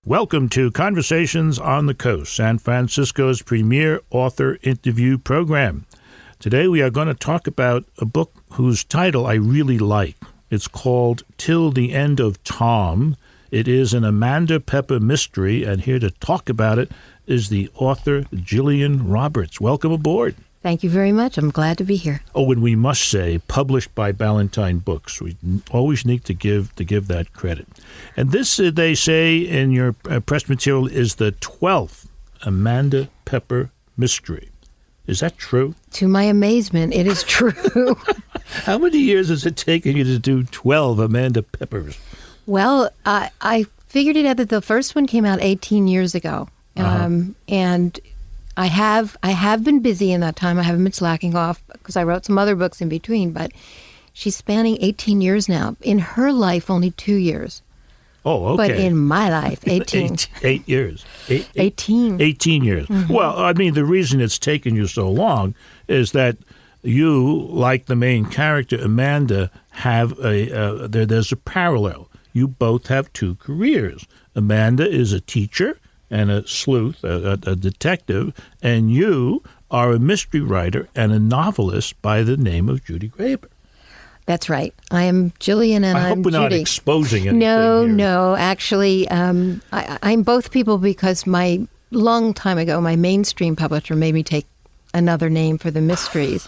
Welcome to Conversations on the Coast, San Francisco's premier author interview program. Today we are going to talk about a book whose title I really like. It's called Till the End of Tom. It is an Amanda Pepper mystery, and here to talk about it is the author, Gillian Roberts. Welcome aboard. Thank you very much. I'm glad to be here. Oh, and we must say, published by Ballantine Books. We always need to give that credit. And this, they say in your press material, is the 12th Amanda Pepper mystery. Is that true? To my amazement, it is true. How many years has it taken you to do 12 Amanda Peppers? Well, I figured it out that the first one came out 18 years ago. And I have been busy in that time. I haven't been slacking off because I wrote some other books in between, but she's spanning 18 years now. In her life, only 2 years. Oh, okay. But in my life, 18. 8 years. 18. 18 years. Mm-hmm. Well, I mean, the reason it's taken you so long is that you, like the main character, Amanda, have there's a parallel. You both have two careers. Amanda is a teacher and a sleuth, a detective, and you are a mystery writer and a novelist by the name of Judy Graber. That's right. I am Gillian, and I'm Judy. I hope we're not exposing anything No. Actually, I'm both people because long time ago, my mainstream publisher made me take another name for the mysteries.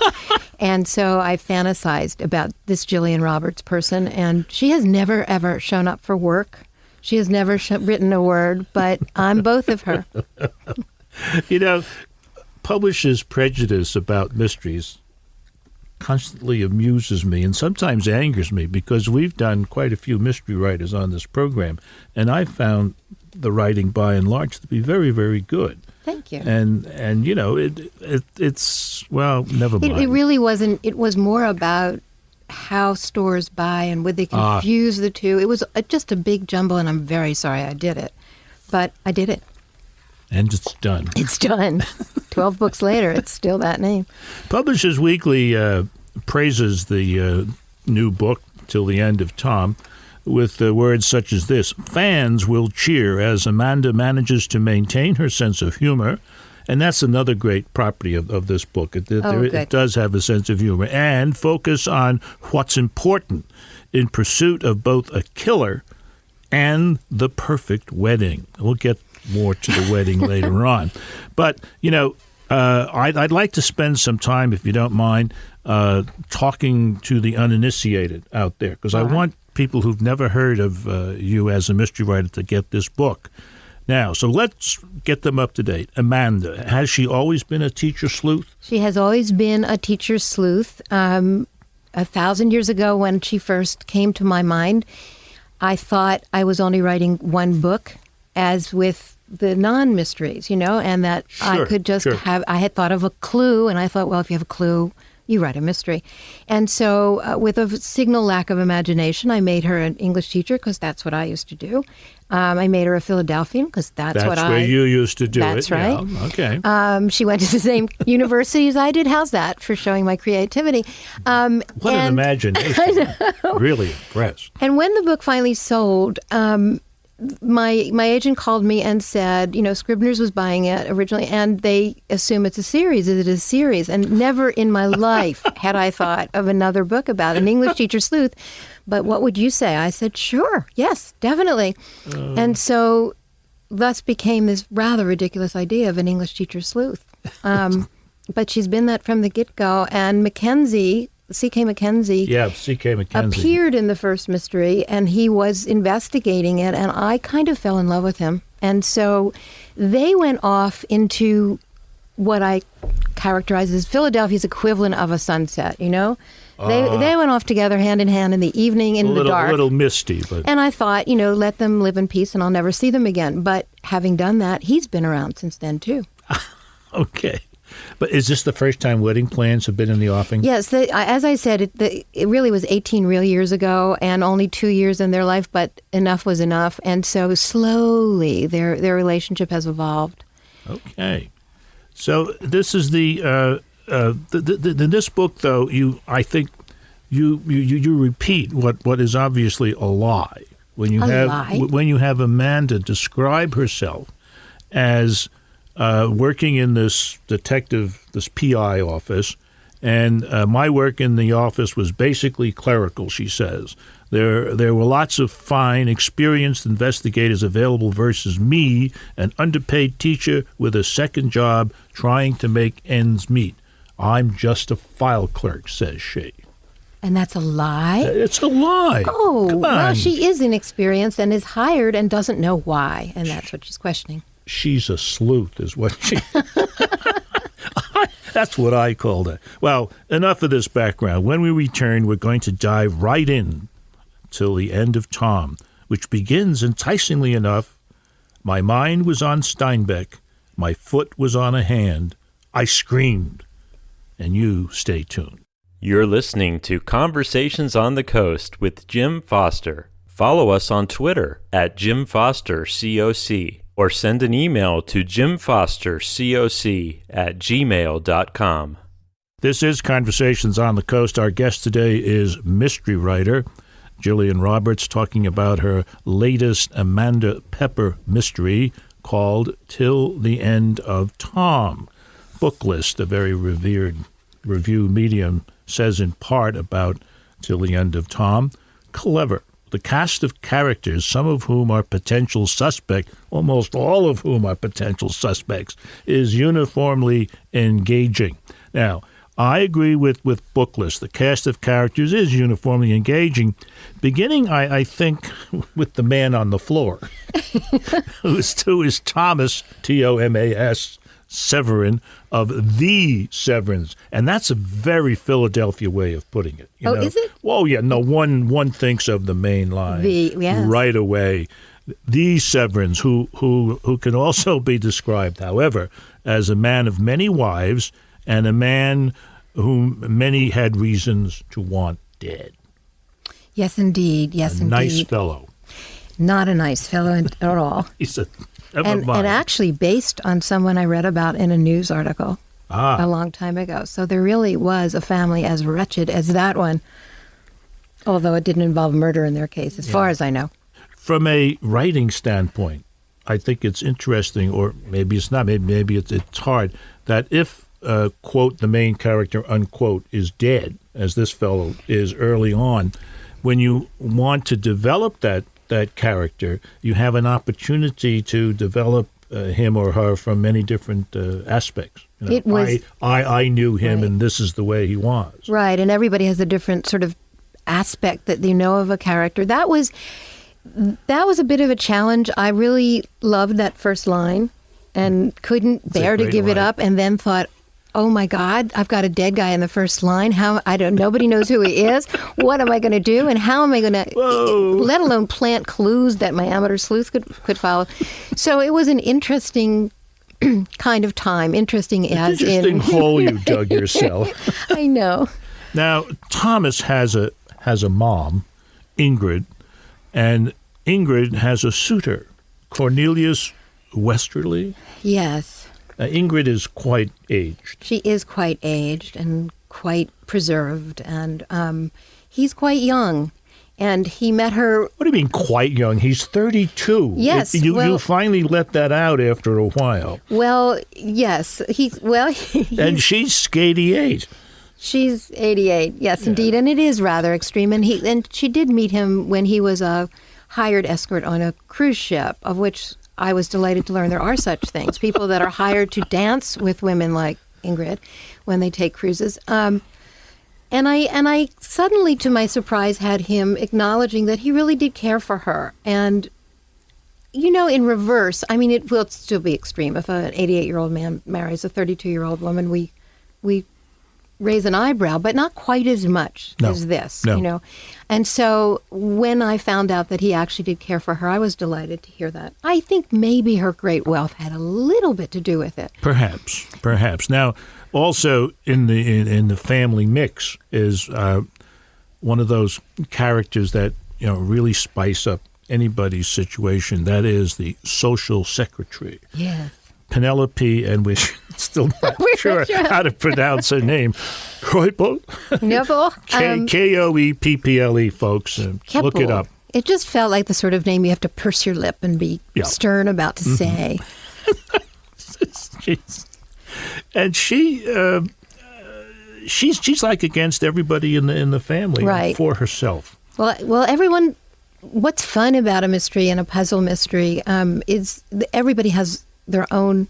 And so I fantasized about this Gillian Roberts person, and she has never, ever shown up for work. She has never written a word, but I'm both of her. You know, publishers' prejudice about mysteries constantly amuses me and sometimes angers me because we've done quite a few mystery writers on this program, and I found the writing by and large to be very, very good. Thank you. And you know, it's, well, never mind. It really wasn't. It was more about how stores buy and would they confuse the two. It was just a big jumble, and I'm very sorry I did it. But I did it. And it's done. It's done. 12 books later, it's still that name. Publishers Weekly praises the new book, Till the End of Tom, with words such as this: fans will cheer as Amanda manages to maintain her sense of humor. And that's another great property of this book. It does have a sense of humor and focus on what's important in pursuit of both a killer and the perfect wedding. We'll get more to the wedding later on. But, you know, I'd like to spend some time, if you don't mind, talking to the uninitiated out there, because I want people who've never heard of you as a mystery writer to get this book. Now, so let's get them up to date. Amanda, has she always been a teacher sleuth? She has always been a teacher sleuth. 1,000 years ago, when she first came to my mind, I thought I was only writing one book, as with the non-mysteries, you know, and that I could just I had thought of a clue, and I thought, well, if you have a clue, you write a mystery. And so with a signal lack of imagination, I made her an English teacher because that's what I used to do. I made her a Philadelphian because that's what where you used to do that's it. That's right. Yeah, okay. She went to the same university as I did. How's that for showing my creativity? What an imagination. Really impressed. And when the book finally sold, my agent called me and said, you know, Scribner's was buying it originally, and they assume it's a series. Is it a series? And never in my life had I thought of another book about an English teacher sleuth. But what would you say? I said, sure, yes, definitely. And so thus became this rather ridiculous idea of an English teacher sleuth. But she's been that from the get-go. And Mackenzie, C.K. Mackenzie, appeared in the first mystery, and he was investigating it, and I kind of fell in love with him. And so they went off into what I characterize as Philadelphia's equivalent of a sunset, you know? They went off together hand in hand in the evening in the dark. A little misty. But. And I thought, you know, let them live in peace and I'll never see them again. But having done that, he's been around since then, too. Okay. But is this the first time wedding plans have been in the offing? Yes. As I said, it really was 18 real years ago and only 2 years in their life, but enough was enough. And so slowly their relationship has evolved. Okay. So this is this book, though, I think you repeat what is obviously a lie. when you have Amanda describe herself as working in this PI office, and my work in the office was basically clerical, she says. There were lots of fine, experienced investigators available versus me, an underpaid teacher with a second job trying to make ends meet. I'm just a file clerk, says she. And that's a lie? It's a lie. Oh, come on. Well, she is inexperienced and is hired and doesn't know why, and that's what she's questioning. She's a sleuth, is what she... That's what I called it. Well, enough of this background. When we return, we're going to dive right in till the end of Tom, which begins enticingly enough. My mind was on Steinbeck. My foot was on a hand. I screamed. And you stay tuned. You're listening to Conversations on the Coast with Jim Foster. Follow us on Twitter at Jim Foster COC or send an email to jimfostercoc@gmail.com. This is Conversations on the Coast. Our guest today is mystery writer Gillian Roberts, talking about her latest Amanda Pepper mystery called Till the End of Tom. Booklist, a very revered review medium, says in part about Till the End of Tom, clever. The cast of characters, some of whom are potential suspects, almost all of whom are potential suspects, is uniformly engaging. Now, I agree with Booklist. The cast of characters is uniformly engaging, beginning, I think, with the man on the floor, who is Thomas, Thomas, Severin, of the Severins. And that's a very Philadelphia way of putting it. You know? Is it? Well, yeah, no, one thinks of the main line yes. right away. The Severins, who can also be described, however, as a man of many wives and a man whom many had reasons to want dead. Yes, indeed. Yes, indeed. Nice fellow. Not a nice fellow at all. He's a and actually based on someone I read about in a news article a long time ago. So there really was a family as wretched as that one, although it didn't involve murder in their case, as far as I know. From a writing standpoint, I think it's interesting, or maybe it's not, maybe it's hard, that if, quote, the main character, unquote, is dead, as this fellow is early on, when you want to develop that character, you have an opportunity to develop him or her from many different aspects. You know, it was, I knew him, right. And this is the way he was. Right, and everybody has a different sort of aspect that they know of a character. That was a bit of a challenge. I really loved that first line and couldn't bear to give it up, and then thought, oh my God, I've got a dead guy in the first line. Nobody knows who he is. What am I going to do? And how am I going to, let alone plant clues that my amateur sleuth could follow? So it was an interesting kind of time. Interesting hole you dug yourself. I know. Now, Thomas has a mom, Ingrid, and Ingrid has a suitor, Cornelius Westerly. Yes. Ingrid is quite aged. She is quite aged and quite preserved, and he's quite young. And he met her... What do you mean quite young? He's 32. Yes. You finally let that out after a while. Well, yes. And she's 88. She's 88, yes, indeed. And it is rather extreme. And she did meet him when he was a hired escort on a cruise ship, of which I was delighted to learn there are such things. People that are hired to dance with women like Ingrid when they take cruises. And I suddenly, to my surprise, had him acknowledging that he really did care for her. And, in reverse, I mean, it will still be extreme. If an 88-year-old man marries a 32-year-old woman, we raise an eyebrow, but not quite as much as this, And so when I found out that he actually did care for her, I was delighted to hear that. I think maybe her great wealth had a little bit to do with it. Perhaps. Now, also in the family mix is one of those characters that really spice up anybody's situation. That is the social secretary. Yes. Penelope, and we're still not sure how to pronounce her name. Kreupel? Nevel. Koepple, folks. Look it up. It just felt like the sort of name you have to purse your lip and be stern about to say. And she's like against everybody in the family, right, for herself. Well, everyone. What's fun about a mystery and a puzzle mystery is everybody has their own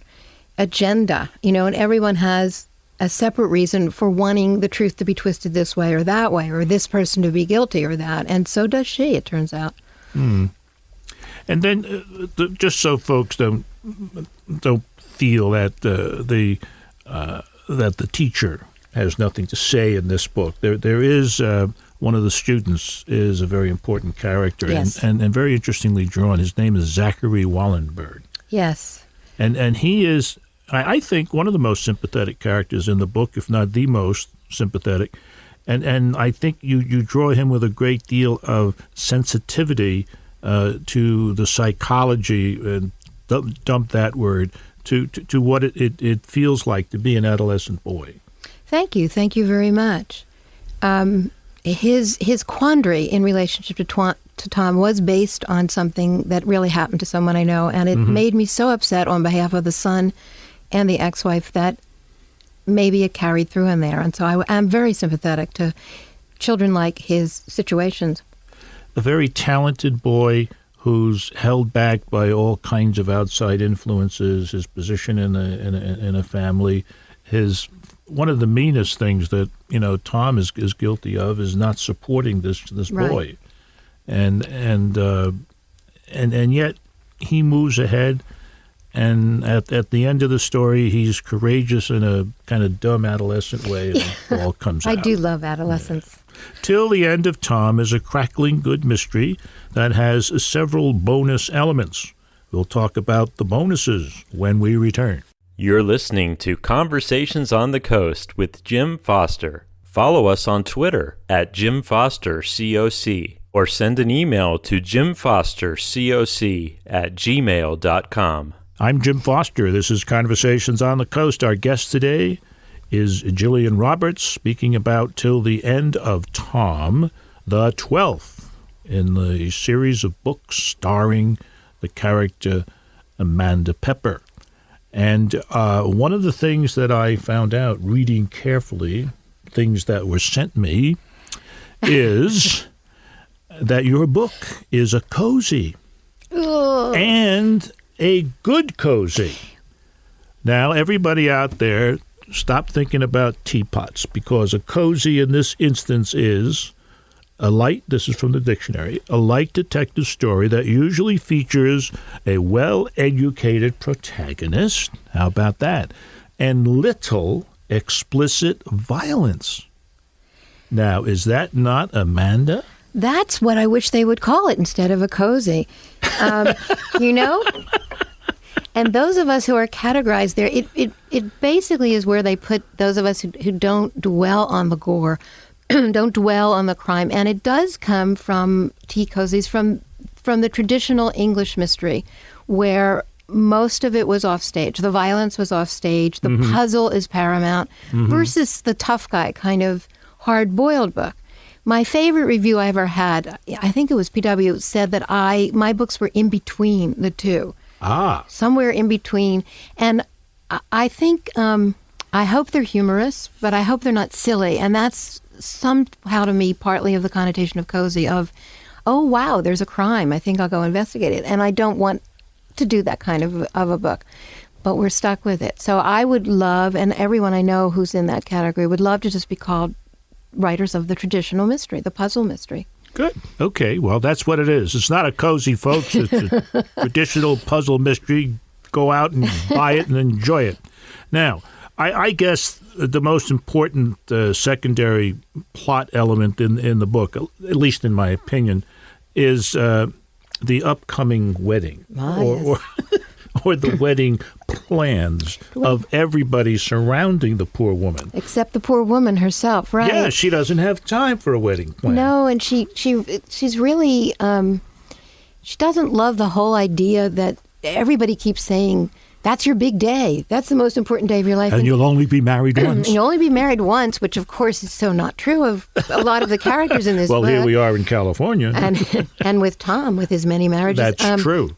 agenda, and everyone has a separate reason for wanting the truth to be twisted this way or that way, or this person to be guilty or that, and so does she, it turns out. And then, just so folks don't feel that that the teacher has nothing to say in this book, there is one of the students is a very important character, yes, and very interestingly drawn. His name is Zachary Wallenberg. Yes, and he is, I think, one of the most sympathetic characters in the book, if not the most sympathetic. And I think you draw him with a great deal of sensitivity to the psychology, and dump that word, to what it feels like to be an adolescent boy. Thank you very much. His quandary in relationship to Tom was based on something that really happened to someone I know, and it made me so upset on behalf of the son and the ex-wife that maybe it carried through in there. And so I'm very sympathetic to children like his situations. A very talented boy who's held back by all kinds of outside influences, his position in a family, one of the meanest things that Tom is guilty of is not supporting this boy, and yet he moves ahead, and at the end of the story he's courageous in a kind of dumb adolescent way, and it all comes out. I do love adolescence. Till the End of Tom is a crackling good mystery that has several bonus elements. We'll talk about the bonuses when we return. You're listening to Conversations on the Coast with Jim Foster. Follow us on Twitter at JimFosterCoc, or send an email to jimfostercoc@gmail.com. I'm Jim Foster. This is Conversations on the Coast. Our guest today is Gillian Roberts, speaking about Till the End of Tom, the 12th in the series of books starring the character Amanda Pepper. And one of the things that I found out reading carefully, things that were sent me, is that your book is a cozy. Ugh. And a good cozy. Now, everybody out there, stop thinking about teapots, because a cozy in this instance is a light, this is from the dictionary, a light detective story that usually features a well-educated protagonist. How about that? And little explicit violence. Now, is that not Amanda? That's what I wish they would call it instead of a cozy. And those of us who are categorized there, it basically is where they put those of us who don't dwell on the gore, don't dwell on the crime. And it does come from tea cozies, from the traditional English mystery, where most of it was off stage. The violence was off stage. The puzzle is paramount, versus the tough guy kind of hard-boiled book. My favorite review I ever had, I think it was PW, said that my books were in between the two. Somewhere in between. And I think, I hope they're humorous, but I hope they're not silly. And that's somehow to me partly of the connotation of cozy, of, oh, wow, there's a crime. I think I'll go investigate it. And I don't want to do that kind of a book. But we're stuck with it. So I would love, and everyone I know who's in that category would love to just be called writers of the traditional mystery, the puzzle mystery. Good. Okay. Well, that's what it is. It's not a cozy, folks. It's a traditional puzzle mystery. Go out and buy it and enjoy it. Now, I guess the most important secondary plot element in the book, at least in my opinion, is the upcoming wedding. Or the wedding plans of everybody surrounding the poor woman. Except the poor woman herself, right? Yeah, she doesn't have time for a wedding plan. No, and she's really, she doesn't love the whole idea that everybody keeps saying That's your big day. That's the most important day of your life. And you'll only be married once. You'll only be married once, which of course is so not true of a lot of the characters in this Well, book. here we are in California. And with Tom, with his many marriages. That's true.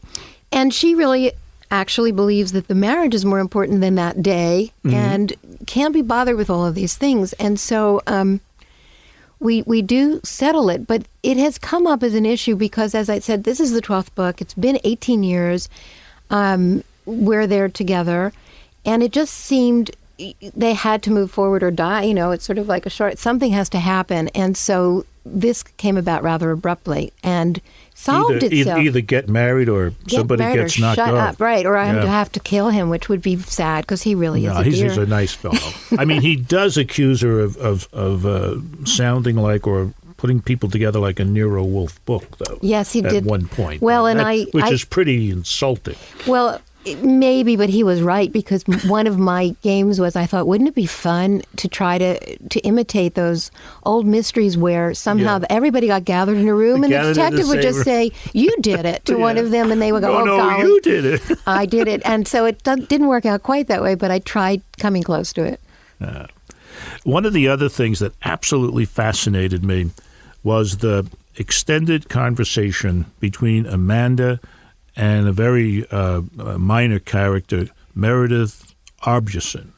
And she really actually believes that the marriage is more important than that day and can't be bothered with all of these things. And so we do settle it, but it has come up as an issue because, as I said, this is the 12th book. It's been 18 years. We're there together, and it just seemed they had to move forward or die. You know, it's sort of like something has to happen. And so this came about rather abruptly and solved itself. Either get married or somebody gets knocked off. Shut up, right. Or I have to kill him, which would be sad because he really is a dear. He's a nice fellow. I mean, he does accuse her of sounding like or putting people together like a Nero Wolfe book, though. Yes, he did. At one point. Well, which is pretty insulting. Well, maybe, but he was right because one of my games was I thought, wouldn't it be fun to try to imitate those old mysteries where somehow everybody got gathered in a room and the detective would just say, "You did it" to one of them, and they would go, "No, golly, you did it." I did it, and so it didn't work out quite that way, but I tried coming close to it. One of the other things that absolutely fascinated me was the extended conversation between Amanda and a very minor character, Meredith Arbjesen.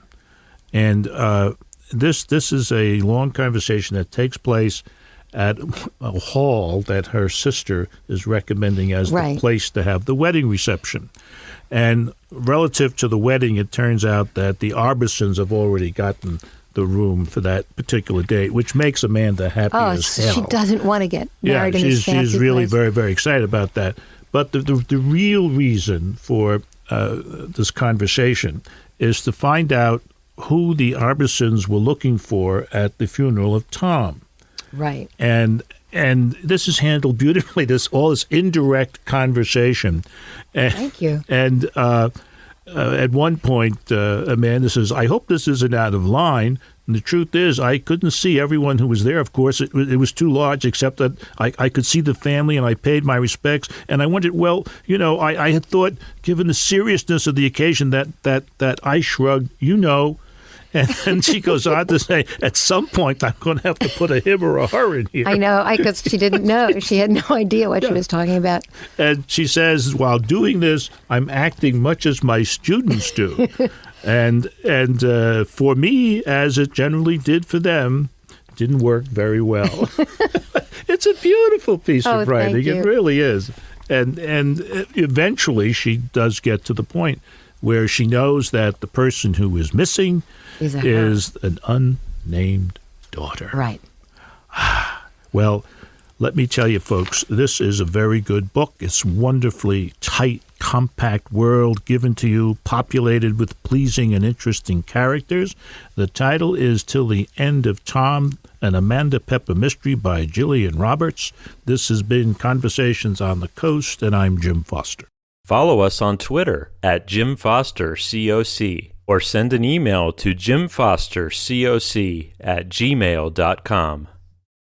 And this is a long conversation that takes place at a hall that her sister is recommending as the place to have the wedding reception. And relative to the wedding, it turns out that the Arbjesens have already gotten the room for that particular date, which makes Amanda happy as hell. She doesn't want to get married in this fancy she's really place. very, very excited about that. But the real reason for this conversation is to find out who the Arbjesens were looking for at the funeral of Tom. Right. And this is handled beautifully, all this indirect conversation. Thank you. And at one point, Amanda says, "I hope this isn't out of line." And the truth is, I couldn't see everyone who was there. Of course, it was too large, except that I could see the family, and I paid my respects. And I wondered, well, I had thought, given the seriousness of the occasion, that I shrugged, And then she goes on to say, at some point, I'm going to have to put a him or a her in here. I know, because she didn't know. She had no idea what she was talking about. And she says, while doing this, I'm acting much as my students do. and for me, as it generally did for them, didn't work very well. It's a beautiful piece of writing. It really is. And eventually, she does get to the point where she knows that the person who is missing is an unnamed daughter. Right. Well, let me tell you, folks, this is a very good book. It's wonderfully tight, compact world given to you, populated with pleasing and interesting characters. The title is Till the End of Tom, an Amanda Pepper mystery by Gillian Roberts. This has been Conversations on the Coast, and I'm Jim Foster. Follow us on Twitter at Jim Foster COC or send an email to jimfostercoc@gmail.com.